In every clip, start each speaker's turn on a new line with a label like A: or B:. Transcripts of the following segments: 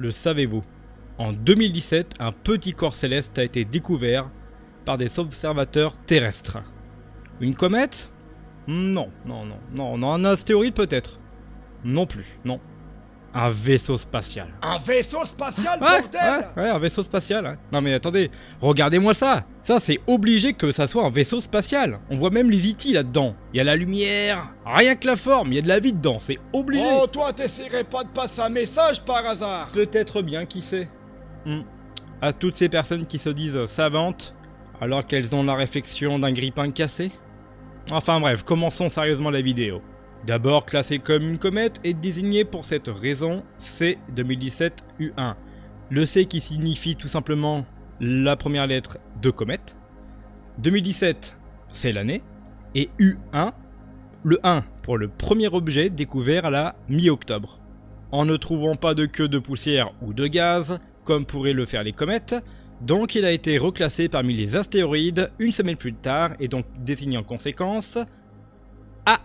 A: le savez-vous? En 2017, un petit corps céleste a été découvert par des observateurs terrestres. Une comète? Non, un astéroïde peut-être? Non plus, non. Un vaisseau spatial.
B: Un vaisseau spatial, bordel!
A: Ouais, un vaisseau spatial. Hein. Non mais attendez, regardez-moi ça. Ça, c'est obligé que ça soit un vaisseau spatial. On voit même les E.T. là-dedans. Il y a la lumière, rien que la forme, il y a de la vie dedans, c'est obligé.
B: Oh, toi, t'essaierais pas de passer un message par hasard?
A: Peut-être bien, qui sait. À toutes ces personnes qui se disent savantes, alors qu'elles ont la réflexion d'un grippin cassé. Enfin bref, commençons sérieusement la vidéo. D'abord classé comme une comète et désigné pour cette raison C 2017 U1. Le C qui signifie tout simplement la première lettre de comète. 2017, c'est l'année. Et U1, le 1 pour le premier objet découvert à la mi-octobre. En ne trouvant pas de queue de poussière ou de gaz, comme pourraient le faire les comètes, donc il a été reclassé parmi les astéroïdes une semaine plus tard et donc désigné en conséquence A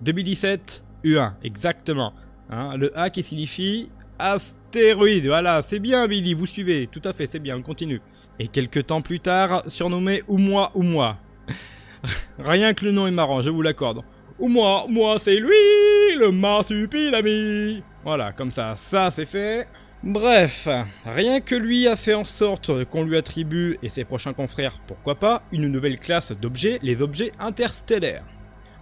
A: 2017 U1, exactement. Hein, le A qui signifie astéroïde, voilà, c'est bien Billy, vous suivez, tout à fait, c'est bien, on continue. Et quelques temps plus tard, surnommé Oumuamua. Rien que le nom est marrant, je vous l'accorde. Oumuamua, c'est lui, le marsupilami. Voilà, comme ça c'est fait. Bref, rien que lui a fait en sorte qu'on lui attribue, et ses prochains confrères, pourquoi pas, une nouvelle classe d'objets, les objets interstellaires.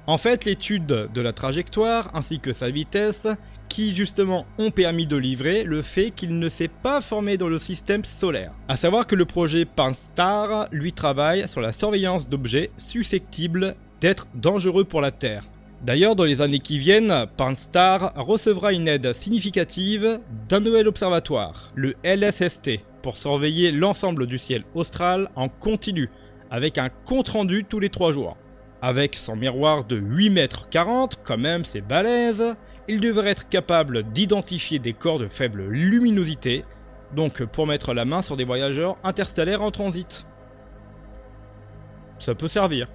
A: En fait, l'étude de la trajectoire ainsi que sa vitesse, qui justement ont permis de livrer le fait qu'il ne s'est pas formé dans le système solaire. A savoir que le projet Pan-STARRS, lui, travaille sur la surveillance d'objets susceptibles d'être dangereux pour la Terre. D'ailleurs, dans les années qui viennent, Pan-STARRS recevra une aide significative d'un nouvel observatoire, le LSST, pour surveiller l'ensemble du ciel austral en continu, avec un compte-rendu tous les 3 jours. Avec son miroir de 8,40 m, quand même c'est balèze, il devrait être capable d'identifier des corps de faible luminosité, donc pour mettre la main sur des voyageurs interstellaires en transit. Ça peut servir.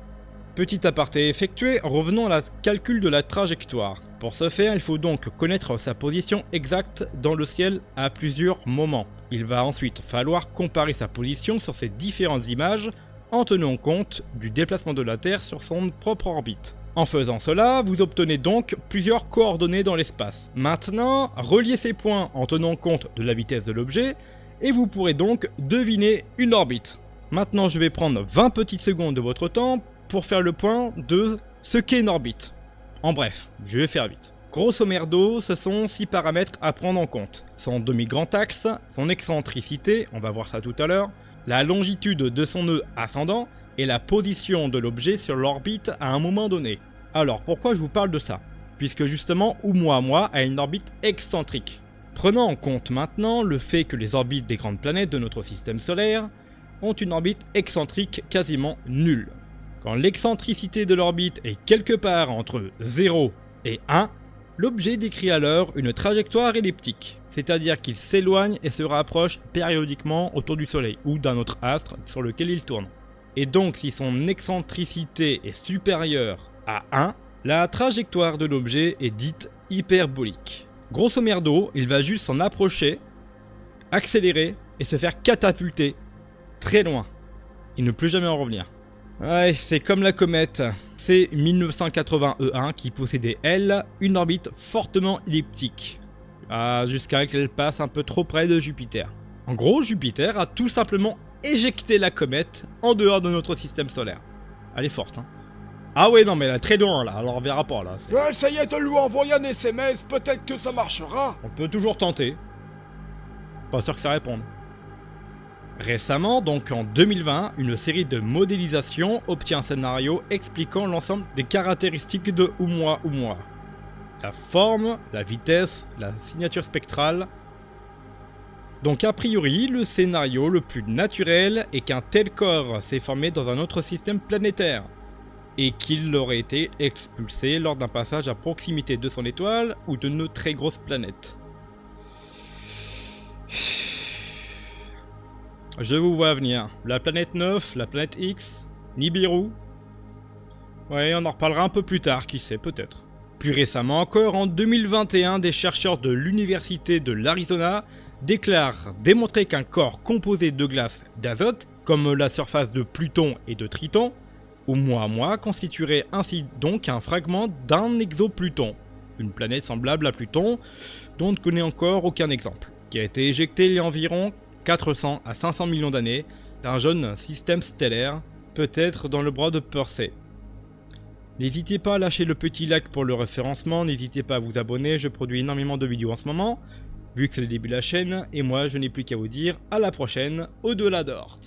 A: Petit aparté effectué, revenons à la calcul de la trajectoire. Pour ce faire, il faut donc connaître sa position exacte dans le ciel à plusieurs moments. Il va ensuite falloir comparer sa position sur ces différentes images en tenant compte du déplacement de la Terre sur son propre orbite. En faisant cela, vous obtenez donc plusieurs coordonnées dans l'espace. Maintenant, reliez ces points en tenant compte de la vitesse de l'objet, et vous pourrez donc deviner une orbite. Maintenant, je vais prendre 20 petites secondes de votre temps pour faire le point de ce qu'est une orbite. En bref, je vais faire vite. Grosso merdo, ce sont 6 paramètres à prendre en compte. Son demi-grand axe, son excentricité, on va voir ça tout à l'heure, la longitude de son nœud ascendant et la position de l'objet sur l'orbite à un moment donné. Alors pourquoi je vous parle de ça? Puisque justement Oumuamua a une orbite excentrique. Prenons en compte maintenant le fait que les orbites des grandes planètes de notre système solaire ont une orbite excentrique quasiment nulle. Quand l'excentricité de l'orbite est quelque part entre 0 et 1, l'objet décrit alors une trajectoire elliptique, c'est-à-dire qu'il s'éloigne et se rapproche périodiquement autour du Soleil ou d'un autre astre sur lequel il tourne. Et donc si son excentricité est supérieure à 1, la trajectoire de l'objet est dite hyperbolique. Grosso merdo, il va juste s'en approcher, accélérer et se faire catapulter très loin. Et ne plus jamais en revenir. Ouais, c'est comme la comète C1980E1 qui possédait, elle, une orbite fortement elliptique. Jusqu'à qu'elle passe un peu trop près de Jupiter. En gros, Jupiter a tout simplement éjecté la comète en dehors de notre système solaire. Elle est forte, hein. Ah ouais, non mais elle est très loin là, alors on verra pas là.
B: Essayez de lui envoyer un SMS, peut-être que ça marchera.
A: On peut toujours tenter. Pas sûr que ça réponde. Récemment, donc en 2020, une série de modélisations obtient un scénario expliquant l'ensemble des caractéristiques de Oumuamua. La forme, la vitesse, la signature spectrale. Donc a priori, le scénario le plus naturel est qu'un tel corps s'est formé dans un autre système planétaire, et qu'il aurait été expulsé lors d'un passage à proximité de son étoile ou de nos très grosses planètes. Je vous vois venir. La planète 9, la planète X, Nibiru. Ouais, on en reparlera un peu plus tard, qui sait, peut-être. Plus récemment encore, en 2021, des chercheurs de l'université de l'Arizona déclare démontrer qu'un corps composé de glace d'azote, comme la surface de Pluton et de Triton, ou moi, constituerait ainsi donc un fragment d'un exopluton, une planète semblable à Pluton, dont on ne connaît encore aucun exemple, qui a été éjecté il y a environ 400 à 500 millions d'années d'un jeune système stellaire, peut-être dans le bras de Persée. N'hésitez pas à lâcher le petit like pour le référencement, n'hésitez pas à vous abonner, je produis énormément de vidéos en ce moment, vu que c'est le début de la chaîne, et moi je n'ai plus qu'à vous dire à la prochaine, au-delà d'Oort.